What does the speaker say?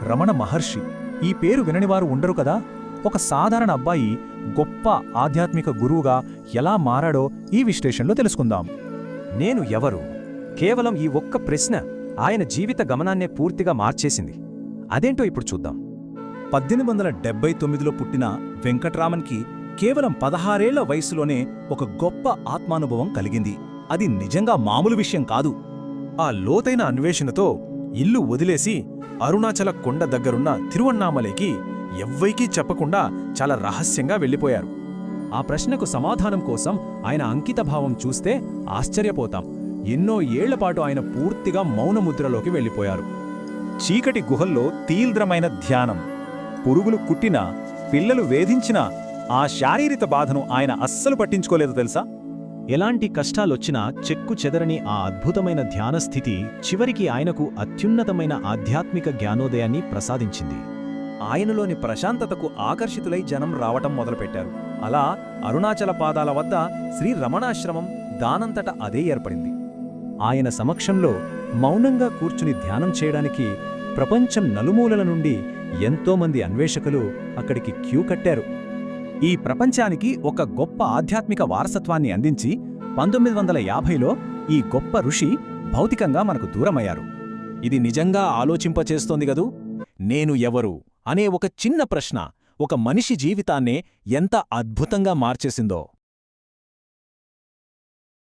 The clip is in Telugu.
రమణ మహర్షి. ఈ పేరు విననివారు ఉండరు కదా. ఒక సాధారణ అబ్బాయి గొప్ప ఆధ్యాత్మిక గురువుగా ఎలా మారాడో ఈ విశ్లేషణలో తెలుసుకుందాం. నేను ఎవరు? కేవలం ఈ ఒక్క ప్రశ్న ఆయన జీవిత గమనాన్నే పూర్తిగా మార్చేసింది. అదేంటో ఇప్పుడు చూద్దాం. 1879లో పుట్టిన వెంకట్రామన్కి కేవలం 16 ఏళ్ల వయసులోనే ఒక గొప్ప ఆత్మానుభవం కలిగింది. అది నిజంగా మామూలు విషయం కాదు. ఆ లోతైన అన్వేషణతో ఇల్లు వదిలేసి అరుణాచల కొండ దగ్గరున్న తిరువన్నామలైకి ఎవ్వరికీ చెప్పకుండా చాలా రహస్యంగా వెళ్ళిపోయారు. ఆ ప్రశ్నకు సమాధానం కోసం ఆయన అంకితభావం చూస్తే ఆశ్చర్యపోతాం. ఎన్నో ఏళ్లపాటు ఆయన పూర్తిగా మౌనముద్రలోకి వెళ్ళిపోయారు. చీకటి గుహల్లో తీవ్రమైన ధ్యానం, పురుగులు కుట్టినా, పిల్లలు వేధించినా ఆ శారీరక బాధను ఆయన అస్సలు పట్టించుకోలేదు తెలుసా. ఎలాంటి కష్టాలొచ్చినా చెక్కు చెదరని ఆ అద్భుతమైన ధ్యానస్థితి చివరికి ఆయనకు అత్యున్నతమైన ఆధ్యాత్మిక జ్ఞానోదయాన్ని ప్రసాదించింది. ఆయనలోని ప్రశాంతతకు ఆకర్షితులై జనం రావటం మొదలుపెట్టారు. అలా అరుణాచల పాదాల వద్ద శ్రీ రమణాశ్రమం దానంతట అదే ఏర్పడింది. ఆయన సమక్షంలో మౌనంగా కూర్చుని ధ్యానం చేయడానికి ప్రపంచం నలుమూలల నుండి ఎంతోమంది అన్వేషకులు అక్కడికి క్యూ కట్టారు. ఈ ప్రపంచానికి ఒక గొప్ప ఆధ్యాత్మిక వారసత్వాన్ని అందించి 1950లో ఈ గొప్ప ఋషి భౌతికంగా మనకు దూరమయ్యారు. ఇది నిజంగా ఆలోచింపచేస్తోంది గదూ. నేను ఎవరు అనే ఒక చిన్న ప్రశ్న ఒక మనిషి జీవితాన్నే ఎంత అద్భుతంగా మార్చేసిందో.